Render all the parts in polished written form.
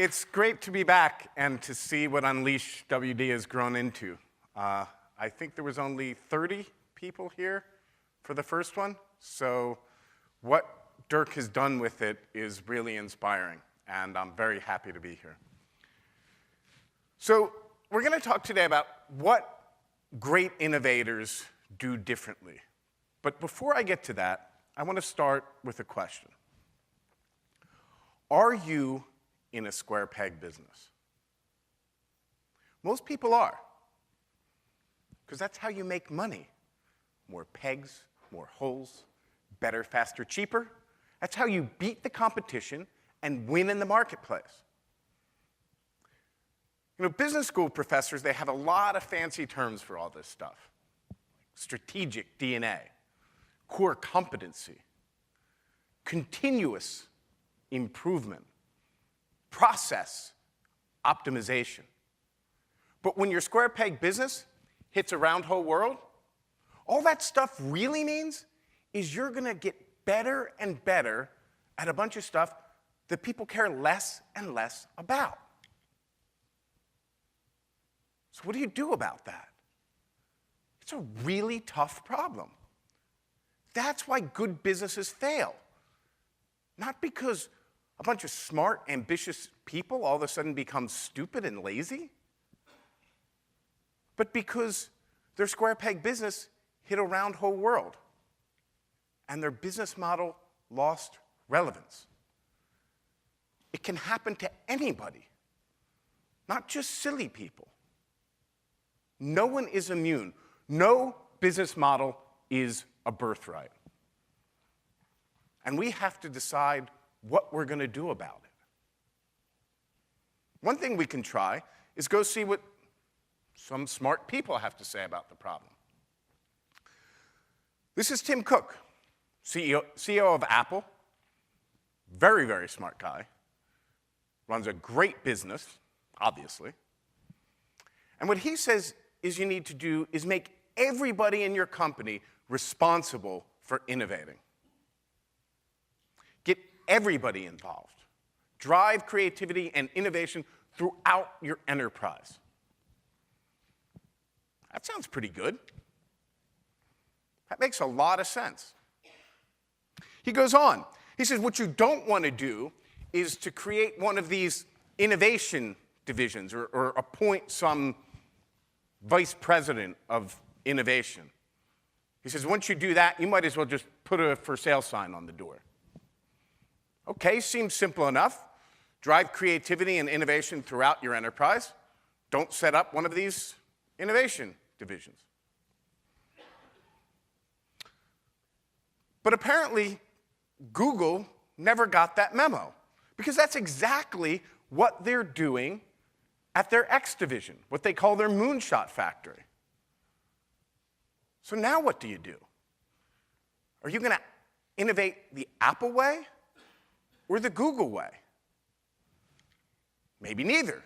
It's great to be back and to see what UnleashWD has grown into. I think there was only 30 people here for the first one, so what Dirk has done with it is really inspiring, and I'm very happy to be here. So we're going to talk today about what great innovators do differently. But before I get to that, I want to start with a question. Are you in a square peg business? Most people are, because that's how you make money. More pegs, more holes, better, faster, cheaper. That's how you beat the competition and win in the marketplace. You know, business school professors, they have a lot of fancy terms for all this stuff. Strategic DNA, core competency, continuous improvement, process optimization. But when your square peg business hits a round hole world, all that stuff really means is you're going to get better and better at a bunch of stuff that people care less and less about. So what do you do about that? It's a really tough problem. That's why good businesses fail. Not because a bunch of smart, ambitious people all of a sudden become stupid and lazy, but because their square peg business hit a round hole world and their business model lost relevance. It can happen to anybody, not just silly people. No one is immune. No business model is a birthright. And we have to decide what we're going to do about it. One thing we can try is go see what some smart people have to say about the problem. This is Tim Cook, CEO of Apple. Very, very smart guy. Runs a great business, obviously. And what he says is you need to do is make everybody in your company responsible for innovating. Get everybody involved. Drive creativity and innovation throughout your enterprise. That sounds pretty good. That makes a lot of sense. He goes on. He says what you don't want to do is to create one of these innovation divisions or appoint some vice president of innovation. He says once you do that, you might as well just put a for sale sign on the door. Okay, seems simple enough. Drive creativity and innovation throughout your enterprise. Don't set up one of these innovation divisions. But apparently, Google never got that memo, because that's exactly what they're doing at their X division, what they call their moonshot factory. So now what do you do? Are you going to innovate the Apple way or the Google way? Maybe neither.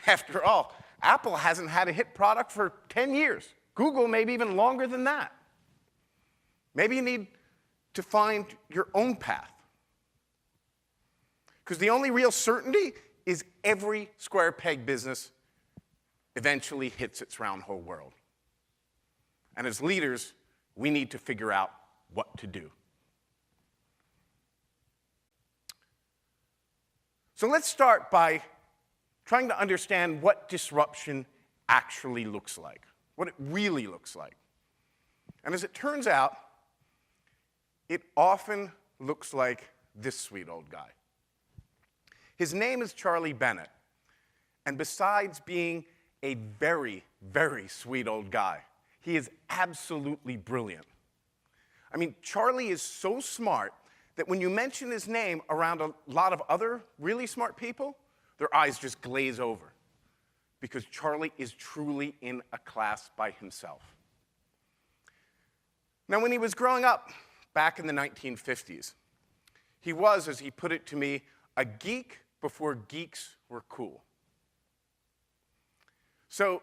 After all, Apple hasn't had a hit product for 10 years. Google maybe even longer than that. Maybe you need to find your own path. Because the only real certainty is every square peg business eventually hits its round hole world. And as leaders, we need to figure out what to do. So let's start by trying to understand what disruption actually looks like, what it really looks like. And as it turns out, it often looks like this sweet old guy. His name is Charlie Bennett, and besides being a very, very sweet old guy, he is absolutely brilliant. I mean, Charlie is so smart that when you mention his name around a lot of other really smart people, their eyes just glaze over, because Charlie is truly in a class by himself. Now, when he was growing up back in the 1950s, he was, as he put it to me, a geek before geeks were cool. So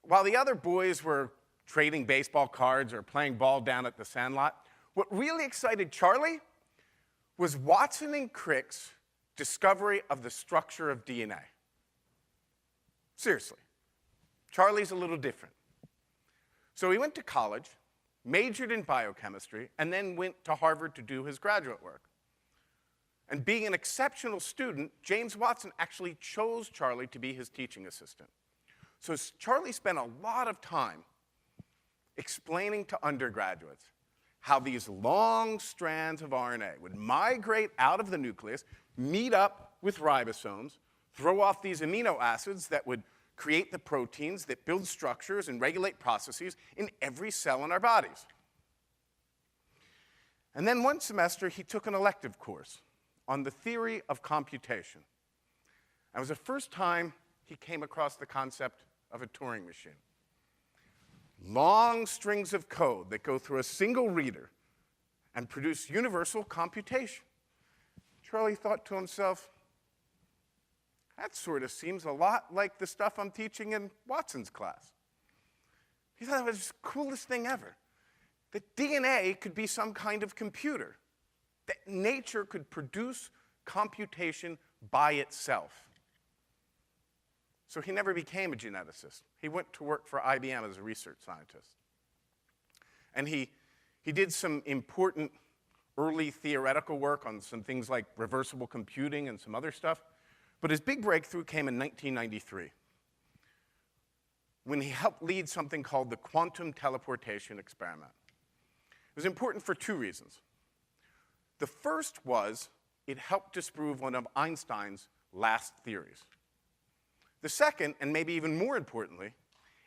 while the other boys were trading baseball cards or playing ball down at the sandlot, what really excited Charlie was Watson and Crick's discovery of the structure of DNA. Seriously. Charlie's a little different. So he went to college, majored in biochemistry, and then went to Harvard to do his graduate work. And being an exceptional student, James Watson actually chose Charlie to be his teaching assistant. So Charlie spent a lot of time explaining to undergraduates how these long strands of RNA would migrate out of the nucleus, meet up with ribosomes, throw off these amino acids that would create the proteins that build structures and regulate processes in every cell in our bodies. And then one semester, he took an elective course on the theory of computation. It was the first time he came across the concept of a Turing machine. Long strings of code that go through a single reader and produce universal computation. Charlie thought to himself, that sort of seems a lot like the stuff I'm teaching in Watson's class. He thought it was the coolest thing ever. That DNA could be some kind of computer. That nature could produce computation by itself. So he never became a geneticist. He went to work for IBM as a research scientist. And he did some important early theoretical work on some things like reversible computing and some other stuff. But his big breakthrough came in 1993, when he helped lead something called the quantum teleportation experiment. It was important for two reasons. The first was it helped disprove one of Einstein's last theories. The second, and maybe even more importantly,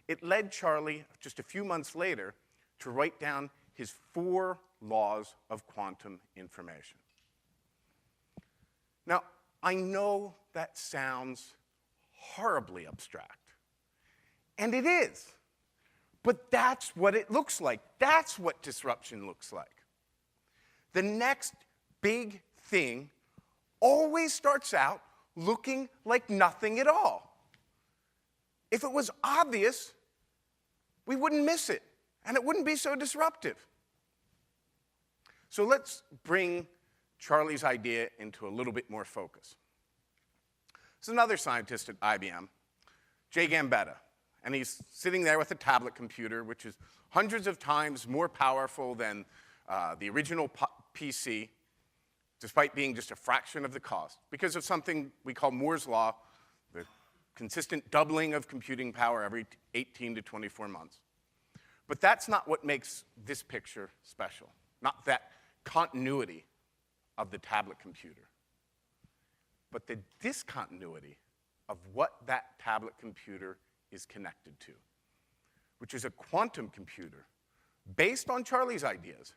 it led Charlie, just a few months later, to write down his 4 laws of quantum information. Now, I know that sounds horribly abstract, and it is, but that's what it looks like. That's what disruption looks like. The next big thing always starts out looking like nothing at all. If it was obvious, we wouldn't miss it, and it wouldn't be so disruptive. So let's bring Charlie's idea into a little bit more focus. This is another scientist at IBM, Jay Gambetta, and he's sitting there with a tablet computer, which is hundreds of times more powerful than the original PC, despite being just a fraction of the cost, because of something we call Moore's Law, the consistent doubling of computing power every 18 to 24 months. But that's not what makes this picture special, not that continuity of the tablet computer, but the discontinuity of what that tablet computer is connected to, which is a quantum computer based on Charlie's ideas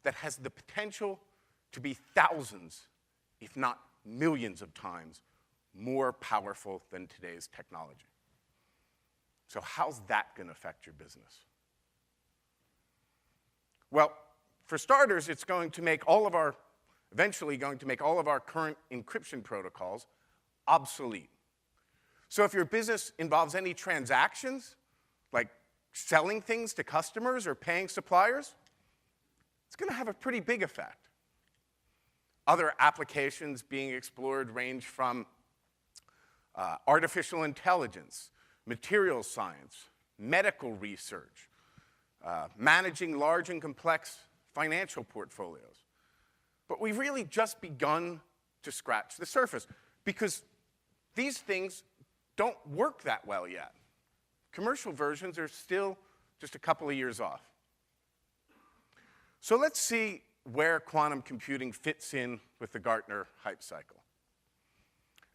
that has the potential to be thousands, if not millions of times, more powerful than today's technology. So how's that going to affect your business? Well, for starters, it's going to make all of our, eventually going to make all of our current encryption protocols obsolete. So if your business involves any transactions, like selling things to customers or paying suppliers, it's going to have a pretty big effect. Other applications being explored range from artificial intelligence, materials science, medical research, managing large and complex financial portfolios. But we've really just begun to scratch the surface, because these things don't work that well yet. Commercial versions are still just a couple of years off. So let's see where quantum computing fits in with the Gartner hype cycle.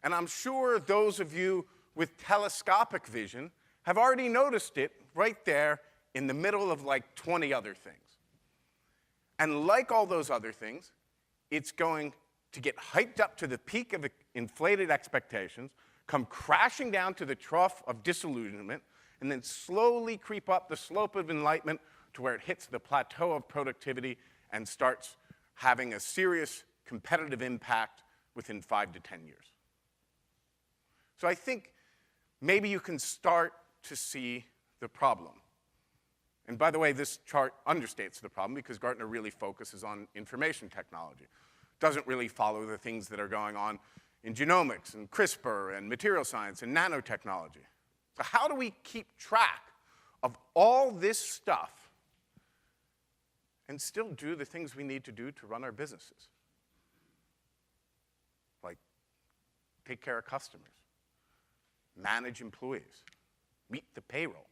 And I'm sure those of you with telescopic vision have already noticed it right there in the middle of like 20 other things. And like all those other things, it's going to get hyped up to the peak of inflated expectations, come crashing down to the trough of disillusionment, and then slowly creep up the slope of enlightenment to where it hits the plateau of productivity and starts having a serious competitive impact within 5 to 10 years. So I think maybe you can start to see the problem. And by the way, this chart understates the problem because Gartner really focuses on information technology. Doesn't really follow the things that are going on in genomics and CRISPR and material science and nanotechnology. So how do we keep track of all this stuff and still do the things we need to do to run our businesses? Like take care of customers, manage employees, meet the payroll.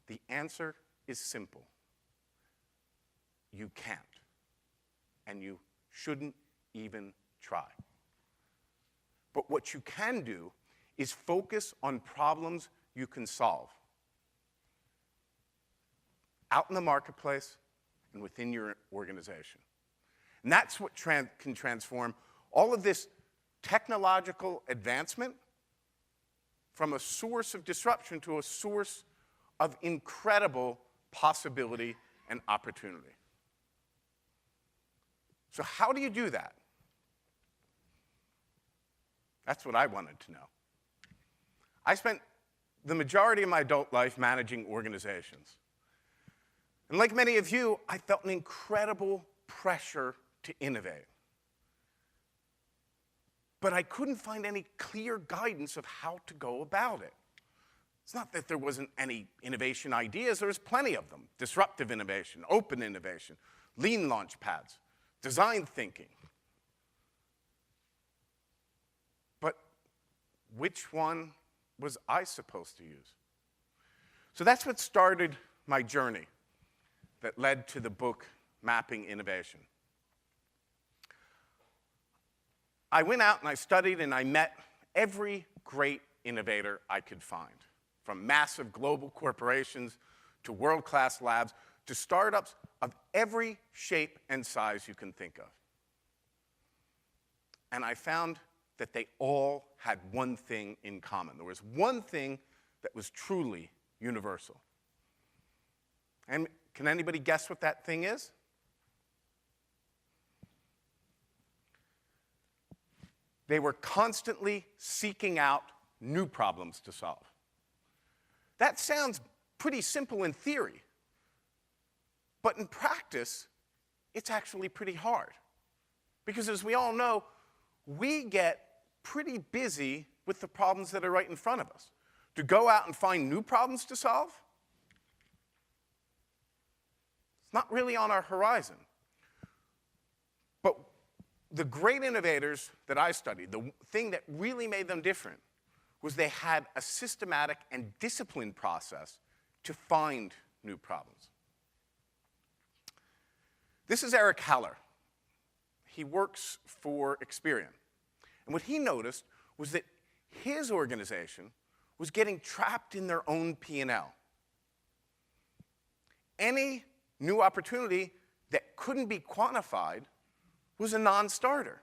The answer is simple. You can't, and you shouldn't even try. But what you can do is focus on problems you can solve out in the marketplace and within your organization. And that's what can transform all of this technological advancement from a source of disruption to a source of incredible possibility and opportunity. So how do you do that? That's what I wanted to know. I spent the majority of my adult life managing organizations. And like many of you, I felt an incredible pressure to innovate. But I couldn't find any clear guidance of how to go about it. It's not that there wasn't any innovation ideas, there was plenty of them. Disruptive innovation, open innovation, lean launch pads, design thinking. But which one was I supposed to use? So that's what started my journey that led to the book, Mapping Innovation. I went out and I studied and I met every great innovator I could find, from massive global corporations to world-class labs to startups of every shape and size you can think of. And I found that they all had one thing in common. There was one thing that was truly universal. And can anybody guess what that thing is? They were constantly seeking out new problems to solve. That sounds pretty simple in theory, but in practice, it's actually pretty hard. Because as we all know, we get pretty busy with the problems that are right in front of us. To go out and find new problems to solve, it's not really on our horizon. But the great innovators that I studied, the thing that really made them different was they had a systematic and disciplined process to find new problems. This is Eric Haller. He works for Experian. And what he noticed was that his organization was getting trapped in their own P&L. Any new opportunity that couldn't be quantified was a non-starter.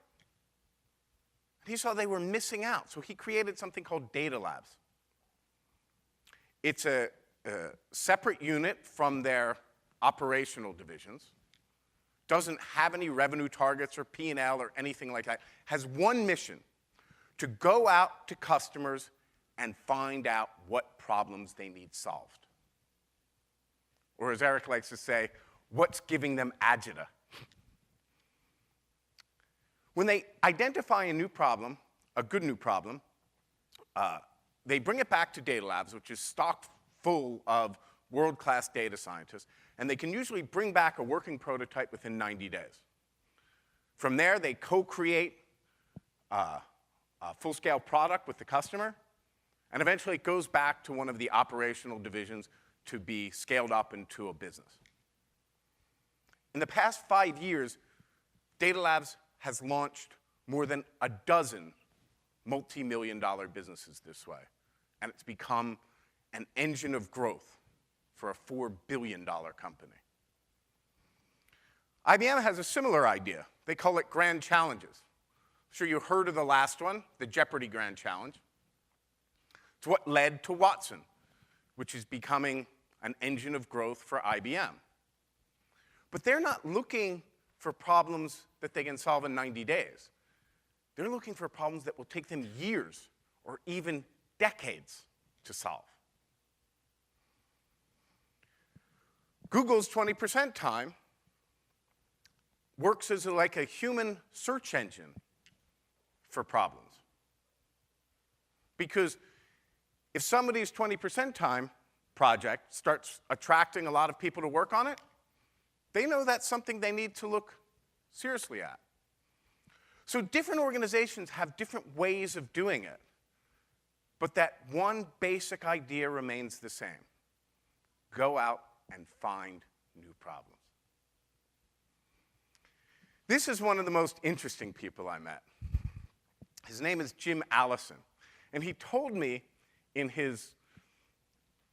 He saw they were missing out, so he created something called Data Labs. It's a separate unit from their operational divisions, doesn't have any revenue targets or P&L or anything like that, has one mission: to go out to customers and find out what problems they need solved. Or as Eric likes to say, what's giving them agita. When they identify a new problem, a good new problem, they bring it back to Data Labs, which is stocked full of world-class data scientists, and they can usually bring back a working prototype within 90 days. From there, they co-create a full-scale product with the customer, and eventually it goes back to one of the operational divisions to be scaled up into a business. In the past 5 years, Data Labs has launched more than a dozen multi-million-dollar businesses this way, and it's become an engine of growth for a $4 billion company. IBM has a similar idea. They call it Grand Challenges. I'm sure you heard of the last one, the Jeopardy Grand Challenge. It's what led to Watson, which is becoming an engine of growth for IBM. But they're not looking for problems that they can solve in 90 days. They're looking for problems that will take them years or even decades to solve. Google's 20% time works as like a human search engine for problems. Because if somebody's 20% time project starts attracting a lot of people to work on it, they know that's something they need to look seriously at. So different organizations have different ways of doing it, but that one basic idea remains the same. Go out and find new problems. This is one of the most interesting people I met. His name is Jim Allison, and he told me in his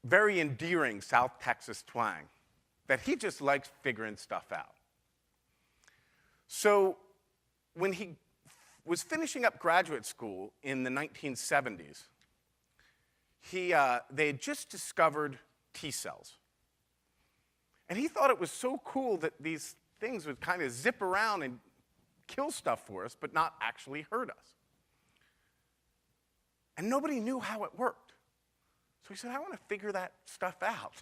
very endearing South Texas twang that he just likes figuring stuff out. So when he was finishing up graduate school in the 1970s, they had just discovered T cells. And he thought it was so cool that these things would kind of zip around and kill stuff for us, but not actually hurt us. And nobody knew how it worked. So he said, I want to figure that stuff out.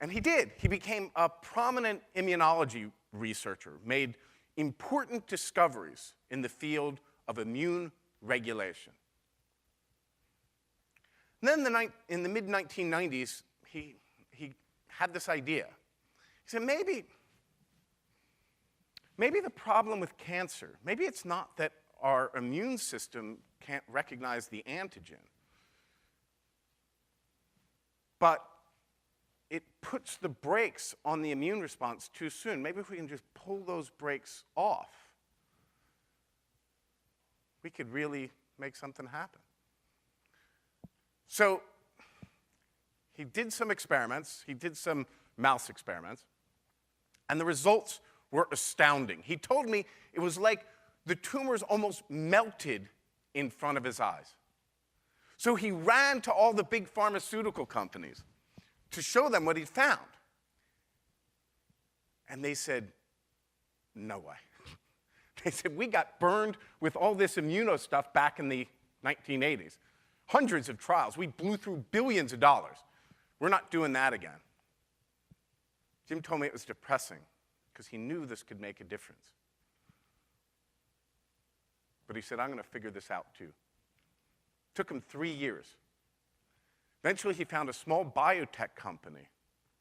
And he did. He became a prominent immunology researcher, made important discoveries in the field of immune regulation. And then in the mid-1990s, he had this idea. He said, maybe the problem with cancer, maybe it's not that our immune system can't recognize the antigen, but it puts the brakes on the immune response too soon. Maybe if we can just pull those brakes off, we could really make something happen. So he did some experiments. He did some mouse experiments, and the results were astounding. He told me it was like the tumors almost melted in front of his eyes. So he ran to all the big pharmaceutical companies to show them what he'd found. And they said, no way. They said, we got burned with all this immuno stuff back in the 1980s. Hundreds of trials. We blew through billions of dollars. We're not doing that again. Jim told me it was depressing because he knew this could make a difference. But he said, I'm going to figure this out too. Took him 3 years. Eventually, he found a small biotech company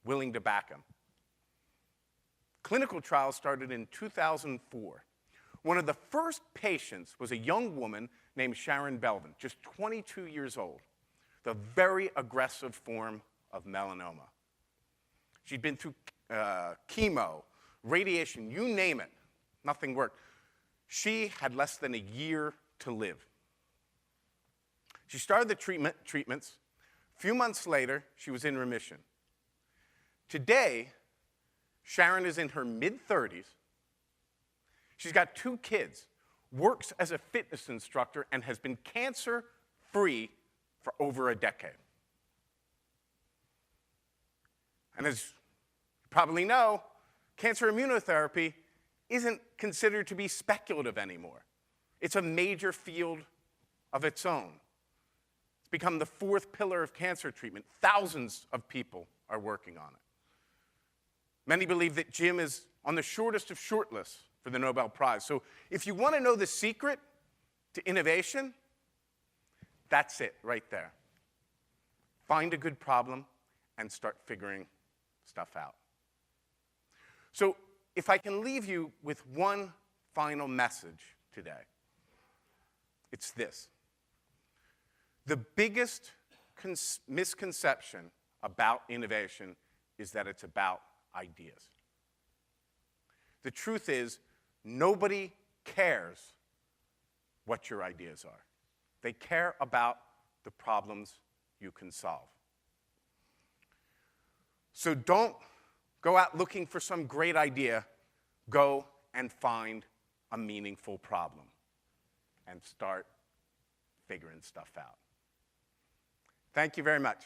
willing to back him. Clinical trials started in 2004. One of the first patients was a young woman named Sharon Belvin, just 22 years old, the very aggressive form of melanoma. She'd been through chemo, radiation, you name it. Nothing worked. She had less than a year to live. She started the treatments. A few months later, she was in remission. Today, Sharon is in her mid-30s. She's got 2 kids, works as a fitness instructor, and has been cancer-free for over a decade. And as you probably know, cancer immunotherapy isn't considered to be speculative anymore. It's a major field of its own. It's become the 4th pillar of cancer treatment. Thousands of people are working on it. Many believe that Jim is on the shortest of shortlists for the Nobel Prize. So if you want to know the secret to innovation, that's it right there. Find a good problem and start figuring stuff out. So if I can leave you with one final message today, it's this. The biggest misconception about innovation is that it's about ideas. The truth is, nobody cares what your ideas are. They care about the problems you can solve. So don't go out looking for some great idea. Go and find a meaningful problem and start figuring stuff out. Thank you very much.